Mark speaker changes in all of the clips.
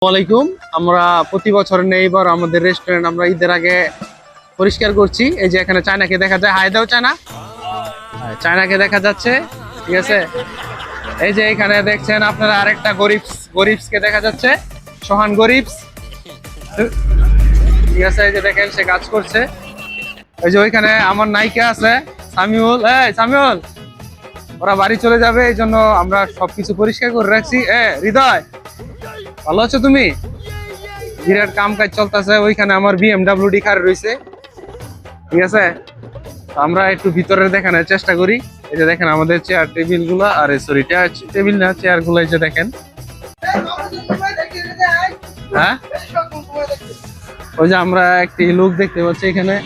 Speaker 1: ওয়ালাইকুম। আমরা প্রতি বছর নেই, এবার আমাদের রেস্টুরেন্ট আমরা ঈদের আগে পরিষ্কার করছি। এই যে এখানে চায়নাকে দেখা যায়, হাই দাও চায়না, চায়নাকে দেখা যাচ্ছে, ঠিক আছে। এই যে এখানে দেখছেন আপনারা আরেকটা গরিবসকে দেখা যাচ্ছে, সোহান গরিবস, ঠিক আছে। এই যে দেখেন সে কাজ করছে। এই যে ওইখানে আমার নায়িকা আছে সামিউল, সামিউল, ওরা বাড়ি চলে যাবে, এই জন্য আমরা সবকিছু পরিষ্কার করে রাখছি। হৃদয়, ভালো আছো তুমি? বিরাট কাম কাজ চলতেছে ওইখানে, আমার বিএমডাব্লিউ কার রয়েছে, ঠিক আছে। আমরা একটু ভিতরে দেখানোর চেষ্টা করি। এই যে দেখেন আমাদের চেয়ার টেবিল গুলা, আরে সরি টেবিল না, চেয়ার গুলো এই যে দেখেন। হ্যাঁ, ওই যে আমরা একটি লোক দেখতে পাচ্ছি এখানে।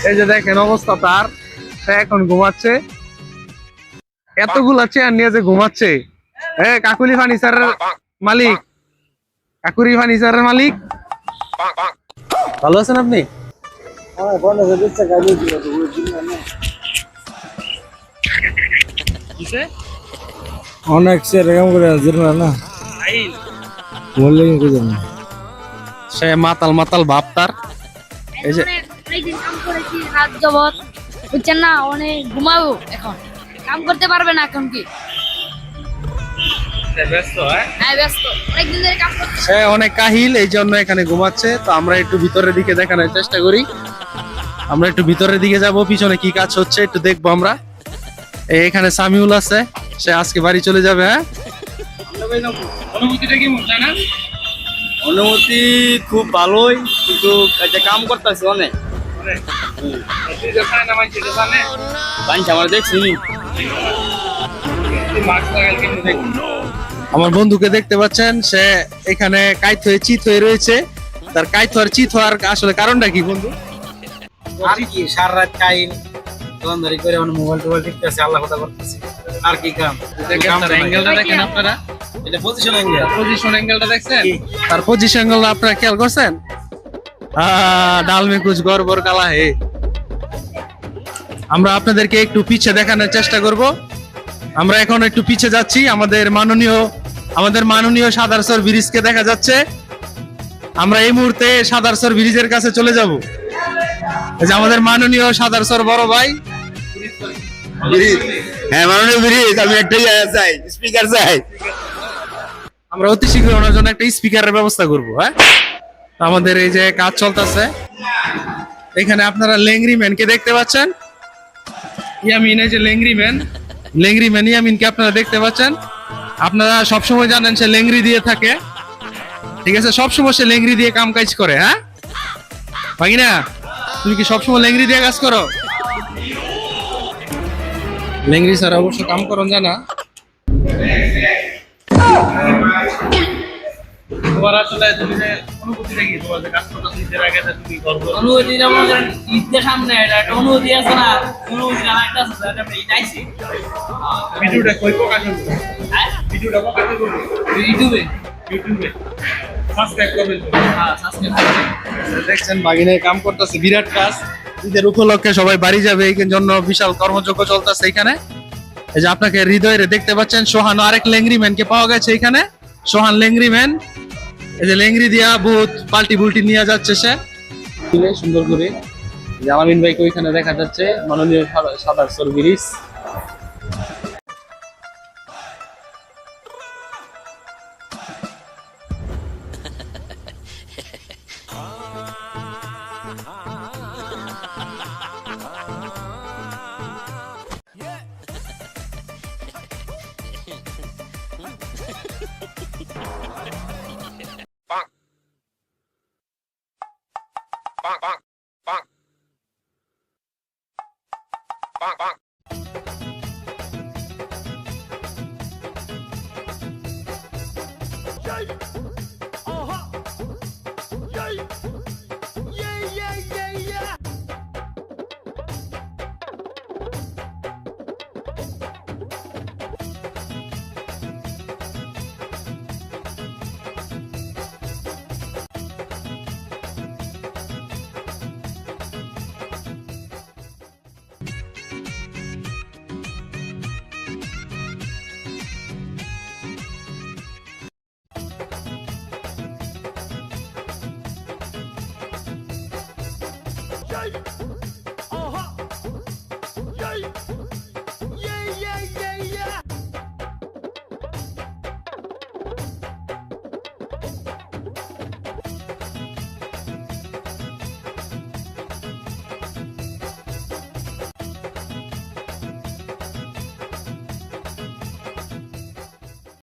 Speaker 1: এই যে দেখেন অবস্থা তার, সে এখন ঘুমাচ্ছে। এতগুলা চেয়ার নিয়ে যে ঘুমাচ্ছে। কাকুলি ফার্নিচারের মালিক, কাকুরি ফার্নিচারের মালিক, ভালো আছেন আপনি?
Speaker 2: অনেক সেরকম করে হাজির না বললে কি জানি
Speaker 1: সে মাতাল মাতাল ভাব তার। এই যে
Speaker 3: অনেকদিন কাম করেছি রাত যাবত, বুঝছেন না, অনেক ঘুমাবো, এখন কাম করতে পারবে না। এখন কি
Speaker 1: ব্যস্ত,
Speaker 3: ব্যস্ত, অনেকদিন ধরে কাজ করতে।
Speaker 1: সে অনেক কাহিল, এই জন্য এখানে ঘুমাচ্ছে। তো আমরা একটু ভিতরের দিকে দেখানোর চেষ্টা করি। আমরা একটু ভিতরের দিকে যাব, পিছনে কি কাজ হচ্ছে একটু দেখবো আমরা। এখানে সামিউল আছে, সে আজকে বাড়ি চলে যাবে। হ্যাঁ, অনুভূতিটা কি মনে না?
Speaker 2: অনুমতি খুব ভালোই, কিন্তু কাম করতেছে অনেক আমার দেখছি।
Speaker 1: আমার বন্ধুকে দেখতে পাচ্ছেন, সে এখানে কাইত হয়ে চিত হয়ে রয়েছে। তার কাইত হওয়ার চিত হওয়ার আসলে কারণটা কি বন্ধু?
Speaker 2: আর কি সারা রাত কাইল দোকানদারি করে মোবাইল টোবাইল দেখতেছে, আল্লাহ কথা করতেছে, আর কি কাম।
Speaker 1: অ্যাঙ্গেলটা দেখেন আপনারা,
Speaker 2: এটা পজিশন অ্যাঙ্গেল,
Speaker 1: পজিশন অ্যাঙ্গেলটা দেখছেন? তার পজিশন অ্যাঙ্গেলটা আপনারা খেয়াল করছেন? ডাল মে কুছ গড়বড় কালা হে। আমরা আপনাদেরকে একটু পিছে দেখানোর চেষ্টা করব। আমরা এখন একটু পিছে যাচ্ছি, আমাদের মাননীয় সাদারসর ব্রিজকে দেখা যাচ্ছে। আমরা এই মুহূর্তে সাদারসর ব্রিজের কাছে চলে যাব। এই যে আমাদের মাননীয় সাদারসর বড় ভাই।
Speaker 2: হ্যাঁ মাননীয় ব্রিজ, আমি একটাই চাই, স্পিকার চাই।
Speaker 1: আমরা অতি শীঘ্র ওনার জন্য একটা স্পিকারের ব্যবস্থা করব। হ্যাঁ, আমাদের এই যে কাজ চলতেছে, এখানে আপনারা লেংরি ম্যানকে দেখতে পাচ্ছেন। ইয়ামিন, এই যে লেংরি ম্যান ইয়ামিনকে আপনারা দেখতে পাচ্ছেন। আপনারা সবসময় জানেন সে লেংরি দিয়ে থাকে, ঠিক আছে। সবসময় সে লেংরি দিয়ে কাম কাজ করে। হ্যাঁ ভাগিনা, তুমি কি সবসময় লেংরি দিয়ে কাজ করো? লেংরি স্যার অবশ্য কাম করন জানা। তোমার আসলে তুমি যে অনুভূতিটা কি, তোমার যে কাজ করতে ঈদের আগে তুমি গর্ব?
Speaker 4: অনুভূতি যেমন ঈদের সামনে এটা একটা অনুভূতি আছে না, অনুভূতিটা লাগতেছে এটা এইটাইছি।
Speaker 1: ভিডিওটা কই প্রকাশ করবে?
Speaker 4: হ্যাঁ,
Speaker 1: ভিডিওটা প্রকাশ করবে
Speaker 4: ইউটিউবে
Speaker 1: সাবস্ক্রাইব করবেন।
Speaker 4: হ্যাঁ সাবস্ক্রাইব করবেন।
Speaker 1: দেখছেন বাগিনায় কাম করতেছে, বিরাট কাজ। ঈদের উপলক্ষে সবাই বাড়ি যাবে, এই জন্য বিশাল কর্মযজ্ঞ চলতেছে এখানে। এই যে আপনাকে হৃদয়ের দেখতে পাচ্ছেন, সোহান আরেক লেংরি ম্যানকে পাওয়া গেছে এখানে। সোহান লেংরি ম্যান, এই যে লেংরি দিয়া বহুত পাল্টি বুল্টি নিয়ে যাচ্ছে সে সুন্দর করে। জালামিন ভাইকে ওইখানে দেখা যাচ্ছে, মাননীয় সাদারসর ব্রিজ।